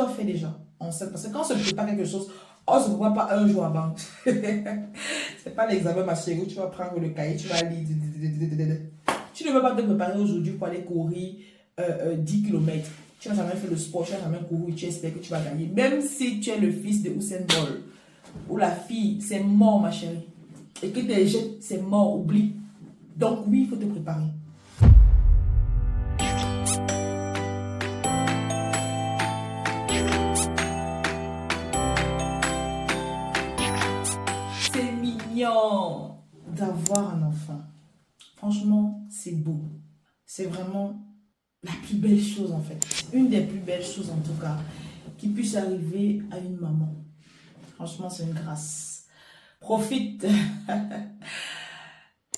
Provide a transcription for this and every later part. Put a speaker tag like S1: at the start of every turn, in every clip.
S1: dois faire déjà enceinte. Parce que quand on se prépare quelque chose, on ne se prépare pas un jour avant. C'est pas l'examen, ma chérie, où tu vas prendre le cahier, tu vas lire. Tu ne veux pas te préparer aujourd'hui pour aller courir 10 km. Tu n'as jamais fait le sport, tu n'as jamais couru et tu espères que tu vas gagner. Même si tu es le fils de Usain Bolt ou la fille, c'est mort, ma chérie. Et que tes jeunes, c'est mort, oublie. Donc oui, il faut te préparer. C'est mignon d'avoir un enfant. Franchement, c'est beau. C'est vraiment la plus belle chose en fait. Une des plus belles choses en tout cas qui puisse arriver à une maman. Franchement, c'est une grâce. Profite.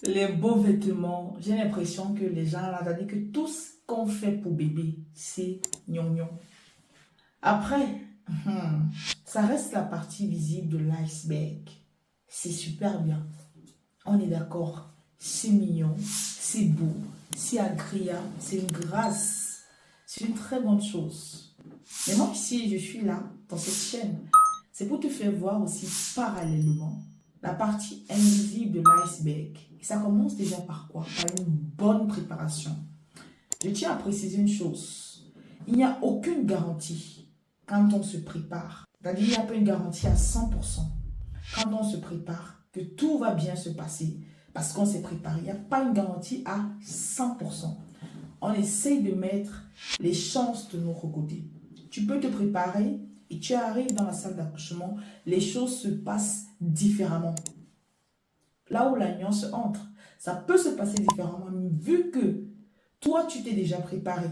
S1: Les beaux vêtements. J'ai l'impression que les gens là, c'est-à-dire que tout ce qu'on fait pour bébé, c'est gnon. Après, ça reste la partie visible de l'iceberg. C'est super bien. On est d'accord. C'est mignon, c'est beau, c'est agréable, c'est une grâce. C'est une très bonne chose. Mais moi, si je suis là, dans cette chaîne, c'est pour te faire voir aussi parallèlement la partie invisible de l'iceberg. Et ça commence déjà par quoi? Par une bonne préparation. Je tiens à préciser une chose. Il n'y a aucune garantie quand on se prépare. C'est-à-dire, il n'y a pas une garantie à 100%. Quand on se prépare, que tout va bien se passer. Parce qu'on s'est préparé. Il n'y a pas une garantie à 100%. On essaye de mettre les chances de notre côté. Tu peux te préparer et tu arrives dans la salle d'accouchement, les choses se passent différemment. Là où la nuance entre, ça peut se passer différemment, vu que toi, tu t'es déjà préparé.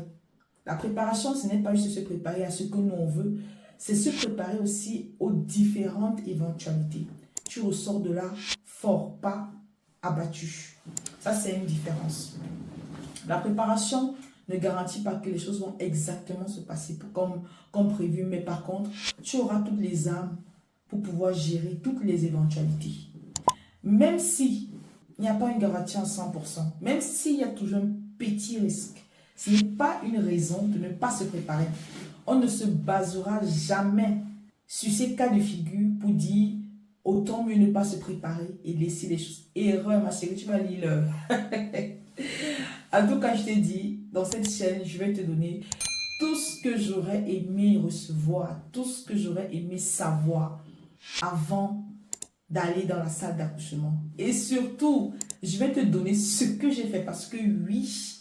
S1: La préparation, ce n'est pas juste se préparer à ce que nous on veut, c'est se préparer aussi aux différentes éventualités. Tu ressors de là fort, pas abattu. Ça, c'est une différence. La préparation ne garantit pas que les choses vont exactement se passer comme prévu, mais par contre, tu auras toutes les armes pour pouvoir gérer toutes les éventualités. Même si il n'y a pas une garantie à 100%, même s'il y a toujours un petit risque, ce n'est pas une raison de ne pas se préparer. On ne se basera jamais sur ces cas de figure pour dire autant mieux ne pas se préparer et laisser les choses. Erreur, ma chérie, tu vas lire l'heure. En tout cas, je t'ai dit, dans cette chaîne, je vais te donner tout ce que j'aurais aimé recevoir, tout ce que j'aurais aimé savoir avant d'aller dans la salle d'accouchement. Et surtout, je vais te donner ce que j'ai fait parce que oui,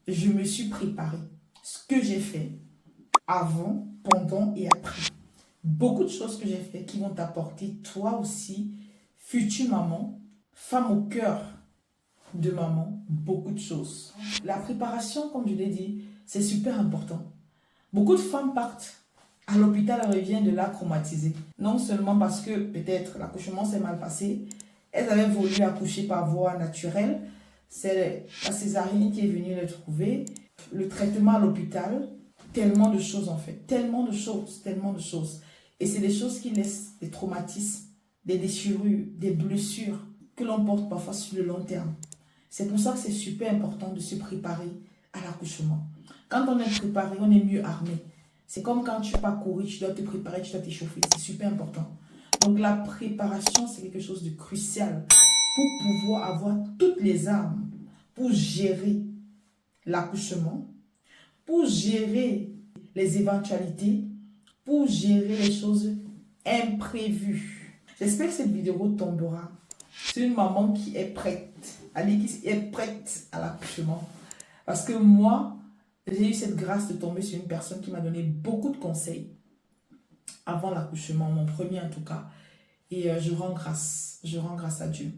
S1: je me suis préparée. Ce que j'ai fait avant, pendant et après. Beaucoup de choses que j'ai fait qui vont t'apporter toi aussi, future maman, femme au cœur de maman, beaucoup de choses. La préparation, comme je l'ai dit, c'est super important. Beaucoup de femmes partent à l'hôpital, elles reviennent de là traumatisées. Non seulement parce que peut-être l'accouchement s'est mal passé, elles avaient voulu accoucher par voie naturelle, c'est la césarienne qui est venue les trouver, le traitement à l'hôpital, tellement de choses en fait, tellement de choses. Et c'est des choses qui laissent des traumatismes, des déchirures, des blessures que l'on porte parfois sur le long terme. C'est pour ça que c'est super important de se préparer à l'accouchement. Quand on est préparé, on est mieux armé. C'est comme quand tu vas courir, tu dois te préparer, tu dois t'échauffer. C'est super important. Donc la préparation, c'est quelque chose de crucial pour pouvoir avoir toutes les armes pour gérer l'accouchement, pour gérer les éventualités, pour gérer les choses imprévues. J'espère que cette vidéo tombera sur une maman qui est prête, qui est prête à l'accouchement. Parce que moi, j'ai eu cette grâce de tomber sur une personne qui m'a donné beaucoup de conseils avant l'accouchement, mon premier en tout cas. Et je rends grâce à Dieu.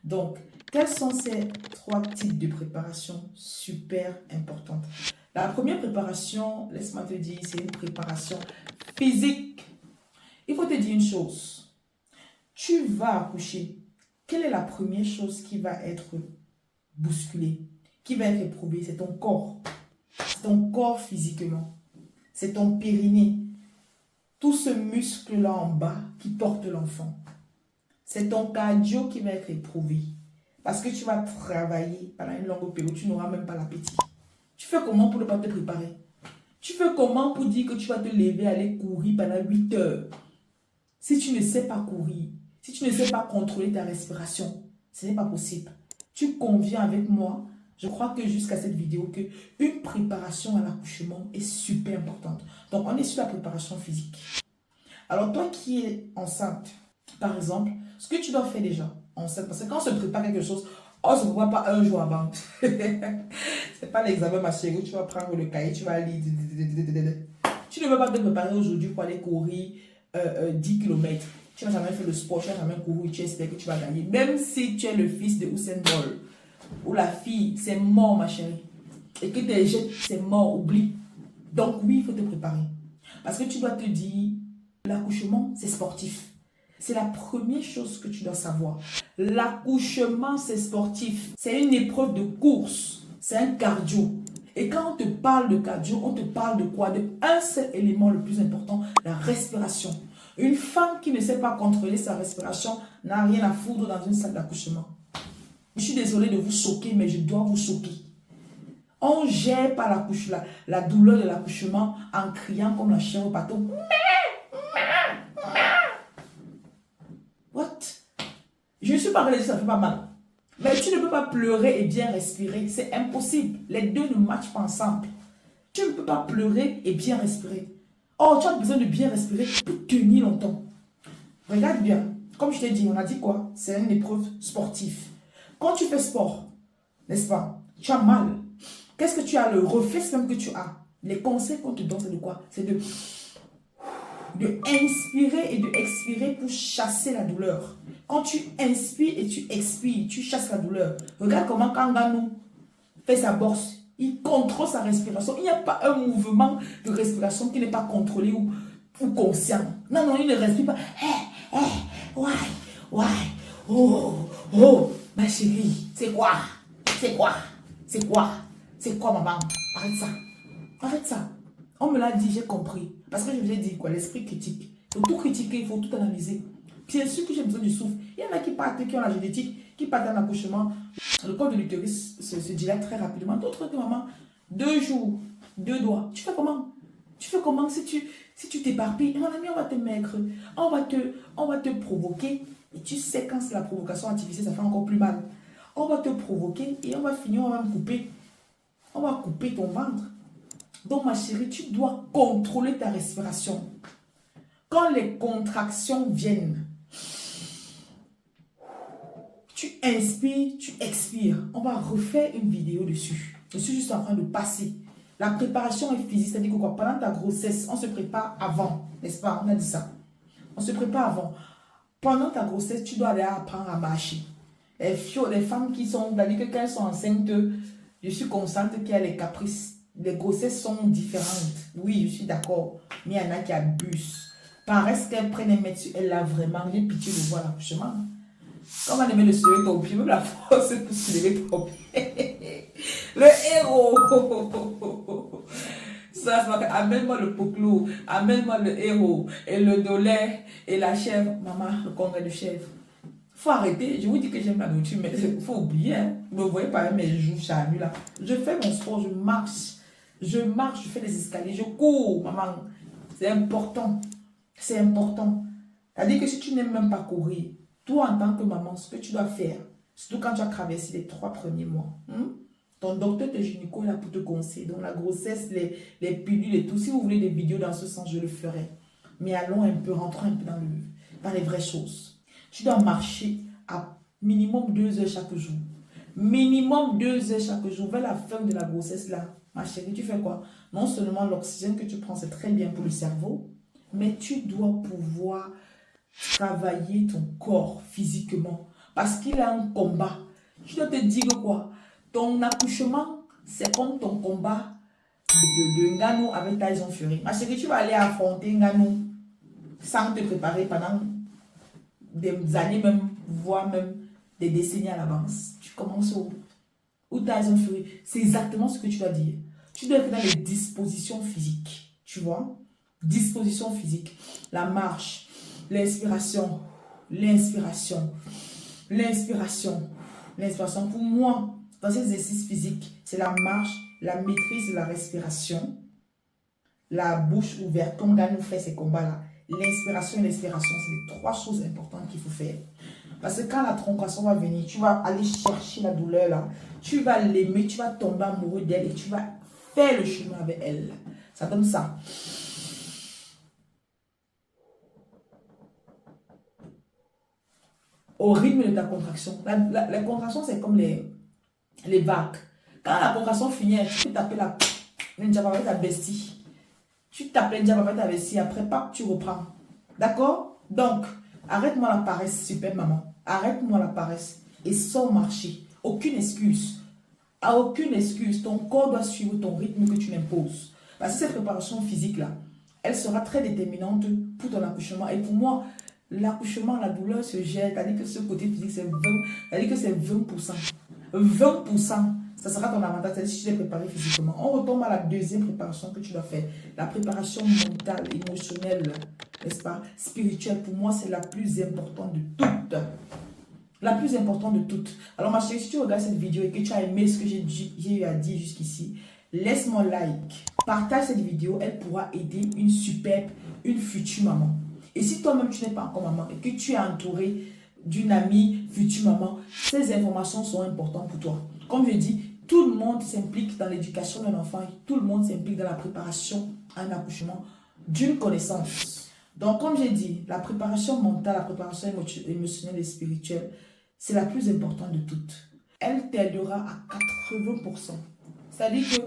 S1: Donc, quels sont ces 3 types de préparation super importantes? La première préparation, laisse-moi te dire, c'est une préparation physique. Il faut te dire une chose. Tu vas accoucher. Quelle est la première chose qui va être bousculée, qui va être éprouvée? C'est ton corps. C'est ton corps physiquement. C'est ton périnée. Tout ce muscle-là en bas qui porte l'enfant. C'est ton cardio qui va être éprouvé. Parce que tu vas travailler pendant une longue période, tu n'auras même pas l'appétit. Tu fais comment pour ne pas te préparer? Tu fais comment pour dire que tu vas te lever, aller courir pendant 8 heures? Si tu ne sais pas courir, si tu ne sais pas contrôler ta respiration, ce n'est pas possible. Tu conviens avec moi, je crois que jusqu'à cette vidéo, que une préparation à l'accouchement est super importante. Donc, on est sur la préparation physique. Alors, toi qui es enceinte, par exemple, ce que tu dois faire déjà, enceinte, parce que quand on se prépare quelque chose, on ne se prépare pas un jour avant. C'est pas l'examen, ma chérie, où tu vas prendre le cahier, tu vas lire. Tu ne veux pas te préparer aujourd'hui pour aller courir 10 km. Tu n'as jamais fait le sport, tu n'as jamais couru, tu espères que tu vas gagner. Même si tu es le fils de Usain Bolt ou la fille, c'est mort, ma chérie. Et que tes jettes, c'est mort, oublie. Donc oui, il faut te préparer. Parce que tu dois te dire, l'accouchement, c'est sportif. C'est la première chose que tu dois savoir. L'accouchement, c'est sportif. C'est une épreuve de course. C'est un cardio. Et quand on te parle de cardio, on te parle de quoi? De un seul élément le plus important, la respiration. Une femme qui ne sait pas contrôler sa respiration n'a rien à foutre dans une salle d'accouchement. Je suis désolée de vous choquer, mais je dois vous choquer. On gère pas la douleur de l'accouchement en criant comme la chèvre au bateau. What? Je ne suis pas réalisée, ça fait pas mal. Mais tu ne peux pas pleurer et bien respirer. C'est impossible. Les deux ne matchent pas ensemble. Tu ne peux pas pleurer et bien respirer. Oh, tu as besoin de bien respirer pour tenir longtemps. Regarde bien. Comme je t'ai dit, on a dit quoi? C'est une épreuve sportive. Quand tu fais sport, n'est-ce pas? Tu as mal. Qu'est-ce que tu as? Le réflexe même que tu as. Les conseils qu'on te donne, c'est de quoi? C'est de inspirer et de expirer pour chasser la douleur. Quand tu inspires et tu expires, tu chasses la douleur. Regarde comment quand Nganou fait sa boxe, il contrôle sa respiration. Il n'y a pas un mouvement de respiration qui n'est pas contrôlé ou conscient. Non, non, il ne respire pas. Oh, ma chérie, c'est quoi? C'est quoi, maman? Arrête ça. Arrête ça. On me l'a dit, j'ai compris. Parce que je vous ai dit quoi, l'esprit critique. Il faut tout critiquer, il faut tout analyser. Bien sûr que j'ai besoin du souffle. Il y en a qui partent, qui ont la génétique, qui partent en accouchement. Le corps de l'utérus se dilate très rapidement. D'autres que maman, 2 jours, 2 doigts. Tu fais comment? Tu fais comment si tu t'éparpilles? Mon ami, on va te mettre, on va te provoquer. Et tu sais, quand c'est la provocation artificielle, ça fait encore plus mal. On va te provoquer et on va finir, on va me couper. On va couper ton ventre. Donc, ma chérie, tu dois contrôler ta respiration. Quand les contractions viennent, tu inspires, tu expires. On va refaire une vidéo dessus. Je suis juste en train de passer. La préparation est physique, c'est-à-dire que pendant ta grossesse, on se prépare avant, n'est-ce pas? On a dit ça. On se prépare avant. Pendant ta grossesse, tu dois aller apprendre à marcher. Les femmes qui sont, c'est-à-dire que quand elles sont enceintes, je suis consciente qu'il y a les caprices. Les grossesses sont différentes. Oui, je suis d'accord. Mais il y en a qui abusent. Paraissent qu'elles prennent un mètre sur elle là vraiment. J'ai pitié de voir l'accouchement. Quand on va aimer le soulever ton pied, même la force pour soulever ton pied. Le héros. Ça fait amène-moi le poclo, amène-moi le héros, et le dolé, et la chèvre. Maman, le congrès de chèvre. Faut arrêter. Je vous dis que j'aime la nourriture, mais il faut oublier. Hein. Vous me voyez pas mes joues charnues là. Je fais mon sport, je marche. Je fais des escaliers, je cours, maman. C'est important. C'est important. C'est-à-dire que si tu n'aimes même pas courir, toi en tant que maman, ce que tu dois faire, surtout quand tu as traversé les 3 premiers mois, ton docteur de gynéco est là pour te conseiller. Donc la grossesse, les pilules et tout. Si vous voulez des vidéos dans ce sens, je le ferai. Mais allons un peu, rentrons un peu dans les vraies choses. Tu dois marcher à minimum 2 heures chaque jour. Minimum 2 heures chaque jour. Vers la fin de la grossesse là, ma chérie, tu fais quoi? Non seulement l'oxygène que tu prends, c'est très bien pour le cerveau, mais tu dois pouvoir travailler ton corps physiquement. Parce qu'il a un combat. Je dois te dire quoi? Ton accouchement, c'est comme ton combat de Nganou avec Tyson Fury. Ma chérie, tu vas aller affronter Nganou sans te préparer pendant des années même, voire même des décennies à l'avance. Tu commences où Tyson Fury. C'est exactement ce que tu dois dire. Tu dois être dans les dispositions physiques. Tu vois? Disposition physique. La marche, l'inspiration, l'inspiration, l'inspiration, l'inspiration. Pour moi, dans ces exercices physiques, c'est la marche, la maîtrise de la respiration, la bouche ouverte, comme Gars nous fait ces combats-là. L'inspiration et l'expiration, c'est les 3 choses importantes qu'il faut faire. Parce que quand la troncation va venir, tu vas aller chercher la douleur là, tu vas l'aimer, tu vas tomber amoureux d'elle et tu vas faire le chemin avec elle. Ça donne ça. Au rythme de ta contraction. La contraction, c'est comme les vagues. Quand la contraction finit, tu peux taper la Ninja avec ta bestie. Tu tapes la Ninja avec ta bestie, après, pas tu reprends. D'accord? Donc, arrête-moi la paresse, super maman. Arrête-moi la paresse et sors marcher. Aucune excuse. À aucune excuse. Ton corps doit suivre ton rythme que tu l'imposes. Parce que cette préparation physique-là, elle sera très déterminante pour ton accouchement. Et pour moi, l'accouchement, la douleur se gère. C'est-à-dire que ce côté physique, c'est 20%. C'est-à-dire que c'est 20%. 20%, ça sera ton avantage. C'est-à-dire si tu es préparé physiquement. On retombe à la deuxième préparation que tu dois faire. La préparation mentale, émotionnelle, n'est-ce pas, spirituelle. Pour moi, c'est la plus importante de toutes. La plus importante de toutes. Alors ma chérie, si tu regardes cette vidéo et que tu as aimé ce que j'ai eu à dire jusqu'ici, laisse-moi like. Partage cette vidéo, elle pourra aider une future maman. Et si toi-même tu n'es pas encore maman et que tu es entouré d'une amie future maman, ces informations sont importantes pour toi. Comme je dis, tout le monde s'implique dans l'éducation d'un enfant, tout le monde s'implique dans la préparation à un accouchement d'une connaissance. Donc, comme j'ai dit, la préparation mentale, la préparation émotionnelle et spirituelle, c'est la plus importante de toutes. Elle t'aidera à 80%. C'est-à-dire que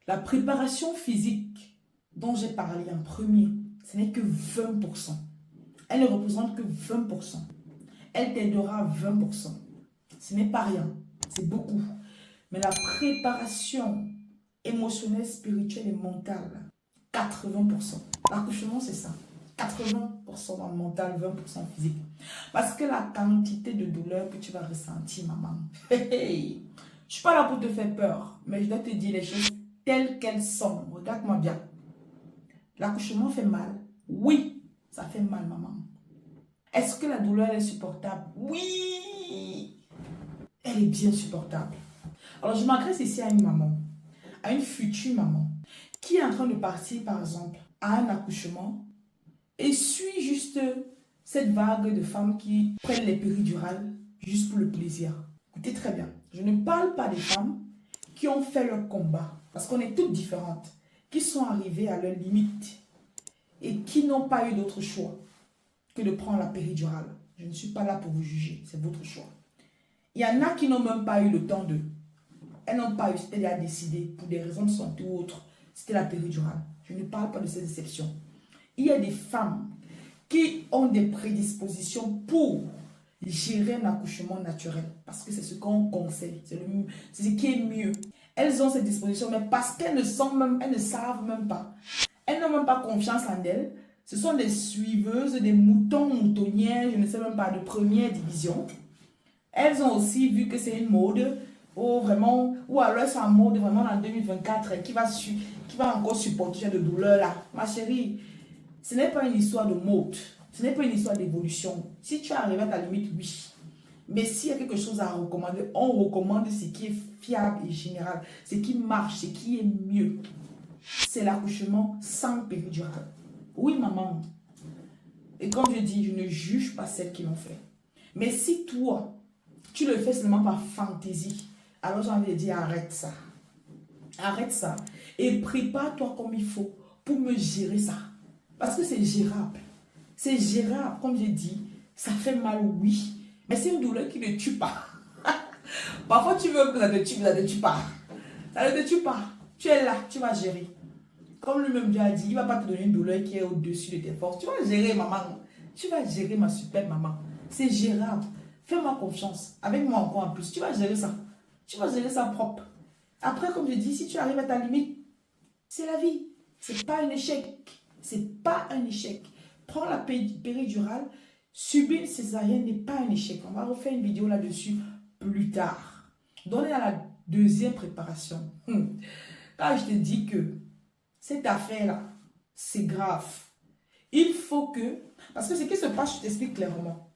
S1: la préparation physique dont j'ai parlé en premier, ce n'est que 20%. Elle ne représente que 20%. Elle t'aidera à 20%. Ce n'est pas rien, c'est beaucoup. Mais la préparation émotionnelle, spirituelle et mentale, 80%. L'accouchement, c'est ça. 80% dans le mental, 20% physique. Parce que la quantité de douleur que tu vas ressentir, maman. Je ne suis pas là pour te faire peur, mais je dois te dire les choses telles qu'elles sont. Regarde-moi bien. L'accouchement fait mal. Oui, ça fait mal, maman. Est-ce que la douleur est supportable? Oui, elle est bien supportable. Alors, je m'adresse ici à une maman, à une future maman, qui est en train de partir, par exemple, à un accouchement et suit juste cette vague de femmes qui prennent les péridurales juste pour le plaisir. Écoutez très bien, je ne parle pas des femmes qui ont fait leur combat, parce qu'on est toutes différentes, qui sont arrivées à leur limite et qui n'ont pas eu d'autre choix que de prendre la péridurale. Je ne suis pas là pour vous juger, c'est votre choix. Il y en a qui n'ont même pas eu le temps de... Elles n'ont pas eu, c'était déjà décidé, pour des raisons de santé ou autres, c'était la péridurale. Je ne parle pas de ces exceptions. Il y a des femmes qui ont des prédispositions pour gérer un accouchement naturel. Parce que c'est ce qu'on conseille, c'est ce qui est mieux. Elles ont ces dispositions, mais parce qu'elles ne savent même pas. Elles n'ont même pas confiance en elles. Ce sont des suiveuses, des moutons, moutonnières, je ne sais même pas, de première division. Elles ont aussi vu que c'est une mode, ou alors c'est un mode vraiment en 2024 qui va encore supporter de douleur là. Ma chérie, ce n'est pas une histoire de mode, ce n'est pas une histoire d'évolution. Si tu arrives à ta limite, oui. Mais s'il y a quelque chose à recommander, on recommande ce qui est fiable et général, ce qui marche, ce qui est mieux. C'est l'accouchement sans péridurale. Oui, maman. Et comme je dis, je ne juge pas celles qui l'ont fait. Mais si toi, tu le fais seulement par fantaisie, alors j'ai envie de dire arrête ça. Arrête ça. Et prépare-toi comme il faut pour me gérer ça. Parce que c'est gérable. C'est gérable, comme j'ai dit. Ça fait mal, oui. Mais c'est une douleur qui ne tue pas. Parfois, tu veux que ça te tue, mais ça ne te tue pas. Ça ne te tue pas. Tu es là, tu vas gérer. Comme lui-même Dieu a dit, il ne va pas te donner une douleur qui est au-dessus de tes forces. Tu vas gérer, maman. Tu vas gérer, ma super maman. C'est gérable. Fais-moi confiance. Avec moi encore en plus. Tu vas gérer ça. Tu vas gérer ça propre. Après, comme je dis, si tu arrives à ta limite, c'est la vie. C'est pas un échec. C'est pas un échec. Prends la péridurale. Subir une césarienne n'est pas un échec. On va refaire une vidéo là-dessus plus tard. Donc, on est à la deuxième préparation. Quand je te dis que cette affaire-là, c'est grave. Il faut que... Parce que ce qui se passe, je t'explique clairement.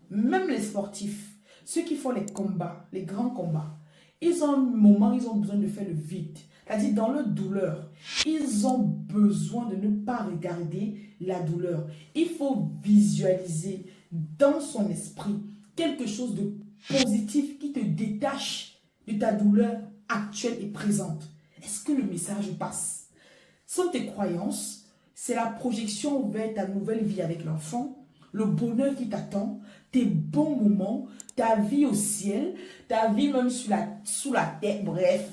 S1: Même les sportifs, ceux qui font les combats, les grands combats, ils ont un moment, ils ont besoin de faire le vide. C'est-à-dire, dans leur douleur, ils ont besoin de ne pas regarder la douleur. Il faut visualiser dans son esprit quelque chose de positif qui te détache de ta douleur actuelle et présente. Est-ce que le message passe? Sans tes croyances, c'est la projection vers ta nouvelle vie avec l'enfant, le bonheur qui t'attend, tes bons moments, ta vie au ciel, ta vie même sous la terre, bref.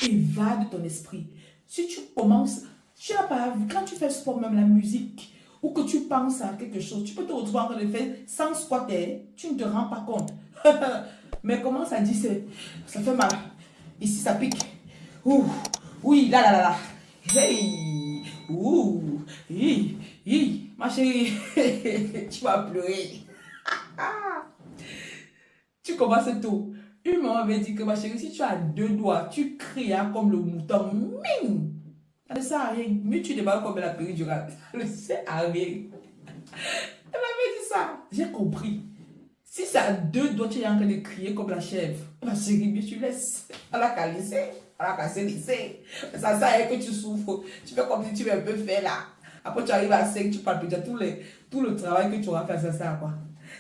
S1: Évade ton esprit. Si tu commences, tu n'as pas vu, quand tu fais sport, même la musique, ou que tu penses à quelque chose, tu peux te retrouver en train de faire sans squatter, tu ne te rends pas compte. Mais commence à dire, ça fait mal. Ici, ça pique. Ouh, oui, là, là, là, là. Hey, ouh, ma chérie, tu vas pleurer. Tu commences tout. Une maman avait dit que ma chérie, si tu as deux doigts, tu cries hein, comme le mouton. Ming! Ça ne sert à rien. Mais tu déballes comme la péridurale. Ça ne sert à rien. Elle m'avait dit ça. J'ai compris. Si ça a deux doigts, tu es en train de crier comme la chèvre. Ma chérie, mais tu laisses. Elle a qu'à laisser. Elle a qu'à se laisser. Ça sert à rien que tu souffres. Tu fais comme si tu veux un peu faire là. Après, tu arrives à 5, tu parles déjà. Tout le travail que tu auras fait, ça sert à quoi?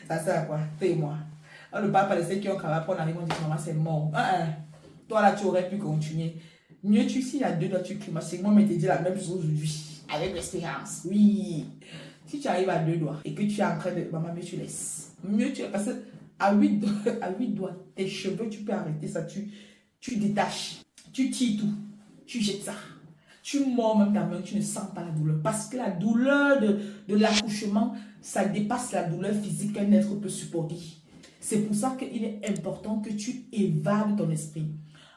S1: Ça sert à quoi? Paye-moi. On ne parle pas de ceux qui ont travaillé. Après, on arrive, on dit maman, c'est mort. Toi, là, tu aurais pu continuer. Mieux, s'il y a deux doigts, tu cries. C'est moi, mais te dis la même chose aujourd'hui. Avec l'espérance. Oui. Si tu arrives à deux doigts et que tu es en train de. Maman, mais tu laisses. Mieux, parce que à 8 doigts, tes cheveux, tu peux arrêter ça. Tu détaches. Tu tires tout. Tu jettes ça. Tu mords même ta main, tu ne sens pas la douleur. Parce que la douleur de l'accouchement, ça dépasse la douleur physique qu'un être peut supporter. C'est pour ça qu'il est important que tu évades ton esprit.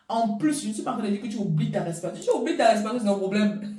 S1: En plus, je ne suis pas en train de dire que tu oublies ta respiration. Si tu oublies ta respiration, c'est un problème.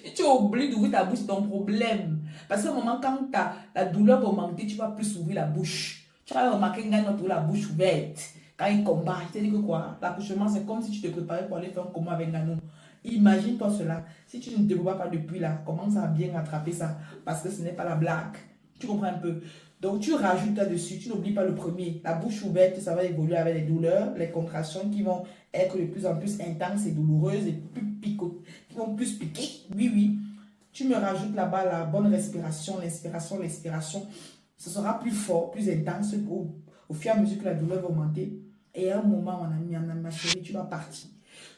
S1: Si tu oublies d'ouvrir ta bouche, c'est un problème. Parce qu'à un moment, quand la douleur va augmenter, tu vas plus ouvrir la bouche. Tu vas remarquer qu'il y a la bouche ouverte. Quand il combat, tu te dis que quoi? L'accouchement, c'est comme si tu te préparais pour aller faire un combat avec Nanou. Imagine-toi cela. Si tu ne te prépares pas depuis là, commence à bien rattraper ça. Parce que ce n'est pas la blague. Tu comprends un peu? Donc, tu rajoutes là-dessus, tu n'oublies pas le premier. La bouche ouverte, ça va évoluer avec les douleurs, les contractions qui vont être de plus en plus intenses et douloureuses et plus picotes, qui vont plus piquer. Oui, oui. Tu me rajoutes là-bas la bonne respiration, l'inspiration, l'expiration. Ce sera plus fort, plus intense au fur et à mesure que la douleur va augmenter. Et à un moment, mon ami, ma chérie, tu vas partir.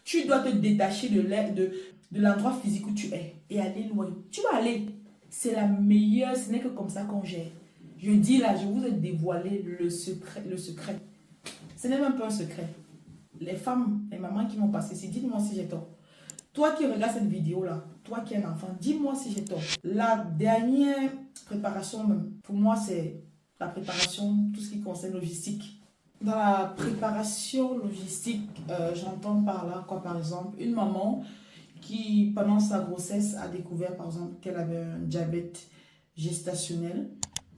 S1: Tu dois te détacher de l'endroit physique où tu es et aller loin. Tu vas aller. C'est la meilleure, ce n'est que comme ça qu'on gère. Je dis là, je vous ai dévoilé le secret. Ce n'est même pas un secret. Les femmes, les mamans qui m'ont passé ici, dites-moi si j'ai tort. Toi qui regardes cette vidéo-là, toi qui es un enfant, dis-moi si j'ai tort. La dernière préparation, pour moi, c'est la préparation, tout ce qui concerne logistique. Dans la préparation logistique, j'entends par là, quoi, par exemple, une maman qui, pendant sa grossesse, a découvert, par exemple, qu'elle avait un diabète gestationnel.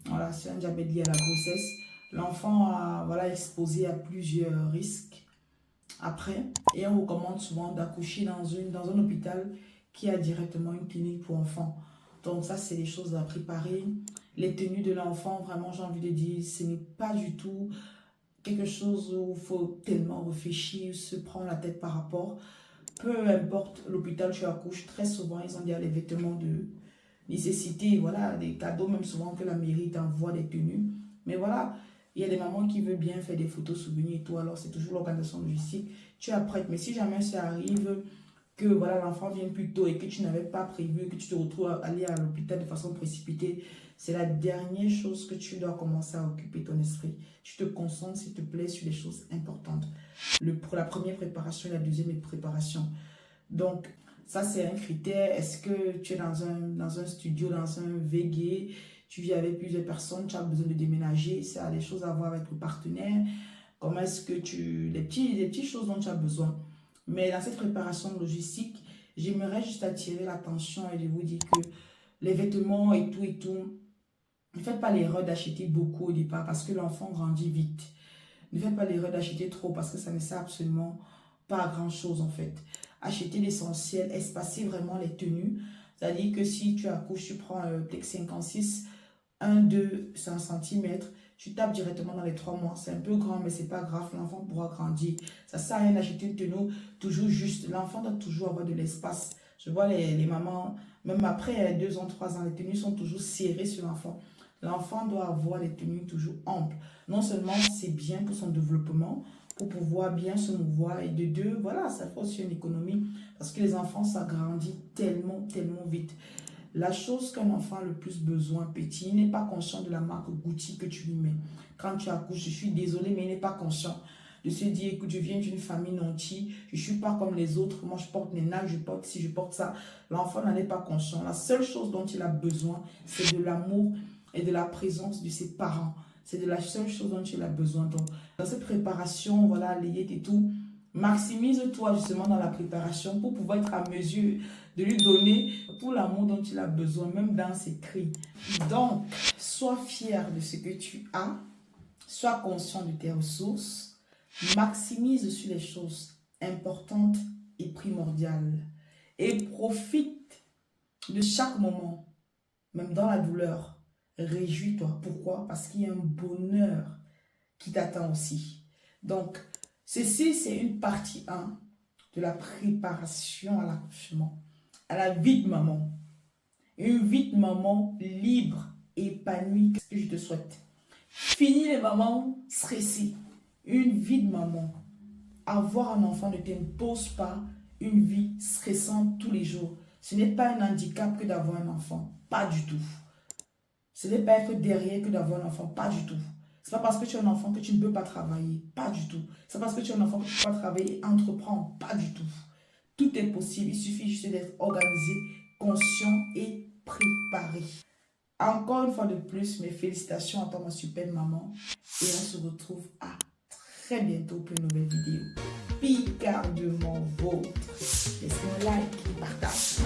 S1: Voilà, c'est un diabète lié à la grossesse. L'enfant a exposé à plusieurs risques après. Et on recommande souvent d'accoucher dans un hôpital qui a directement une clinique pour enfants. Donc ça, c'est des choses à préparer. Les tenues de l'enfant, vraiment, j'ai envie de dire, ce n'est pas du tout quelque chose où il faut tellement réfléchir, se prendre la tête par rapport. Peu importe l'hôpital où tu accouches, très souvent, ils ont déjà les vêtements de nécessité, voilà, des cadeaux, même souvent que la mairie t'envoie des tenues. Mais voilà, il y a des mamans qui veulent bien faire des photos souvenirs et tout, alors c'est toujours l'organisation logistique. Tu es prête, mais si jamais ça arrive que voilà, l'enfant vient plus tôt et que tu n'avais pas prévu, que tu te retrouves à aller à l'hôpital de façon précipitée, c'est la dernière chose que tu dois commencer à occuper ton esprit. Tu te concentres, s'il te plaît, sur les choses importantes. Pour la première préparation et la deuxième préparation. Donc, ça, c'est un critère. Est-ce que tu es dans un studio, dans un végué, tu vis avec plusieurs personnes, tu as besoin de déménager, ça a des choses à voir avec le partenaire. Comment est-ce que les petites choses dont tu as besoin. Mais dans cette préparation logistique, j'aimerais juste attirer l'attention et de vous dire que les vêtements et tout, ne faites pas l'erreur d'acheter beaucoup au départ parce que l'enfant grandit vite. Ne faites pas l'erreur d'acheter trop parce que ça ne sert absolument pas à grand chose en fait. Acheter l'essentiel, espacer vraiment les tenues. C'est-à-dire que si tu accouches, tu prends peut-être 56, 1, 2, c'est 1 centimètre. Tu tapes directement dans les 3 mois. C'est un peu grand, mais c'est pas grave. L'enfant pourra grandir. Ça sert à rien d'acheter une tenue toujours juste. L'enfant doit toujours avoir de l'espace. Je vois les mamans, même après 2 ans, 3 ans, les tenues sont toujours serrées sur l'enfant. L'enfant doit avoir les tenues toujours amples. Non seulement c'est bien pour son développement, pour pouvoir bien se mouvoir. Et de deux, voilà, ça fait aussi une économie. Parce que les enfants, ça grandit tellement, tellement vite. La chose qu'un enfant a le plus besoin petit, il n'est pas conscient de la marque Gucci que tu lui mets. Quand tu accouches, je suis désolée, mais il n'est pas conscient de se dire, écoute, je viens d'une famille nantie, je ne suis pas comme les autres, moi je porte mes nages, je porte ci, je porte ça. L'enfant n'en est pas conscient. La seule chose dont il a besoin, c'est de l'amour et de la présence de ses parents. C'est de la seule chose dont il a besoin. Donc, dans cette préparation, voilà, layette et tout, maximise-toi justement dans la préparation pour pouvoir être à mesure de lui donner tout l'amour dont il a besoin, même dans ses cris. Donc, sois fier de ce que tu as, sois conscient de tes ressources, maximise sur les choses importantes et primordiales et profite de chaque moment, même dans la douleur. Réjouis-toi. Pourquoi? Parce qu'il y a un bonheur qui t'attend aussi. Donc, ceci, c'est une partie 1 de la préparation à l'accouchement, à la vie de maman. Une vie de maman libre, épanouie, que je te souhaite. Fini les mamans stressées. Une vie de maman. Avoir un enfant ne t'impose pas une vie stressante tous les jours. Ce n'est pas un handicap que d'avoir un enfant. Pas du tout. Ce n'est pas être derrière que d'avoir un enfant. Pas du tout. Ce n'est pas parce que tu as un enfant que tu ne peux pas travailler. Pas du tout. C'est parce que tu as un enfant que tu ne peux pas travailler et entreprendre. Pas du tout. Tout est possible. Il suffit juste d'être organisé, conscient et préparé. Encore une fois de plus, mes félicitations à toi, ma super maman. Et on se retrouve à très bientôt pour une nouvelle vidéo. Picardement vôtre. Laisse-moi un like et partage.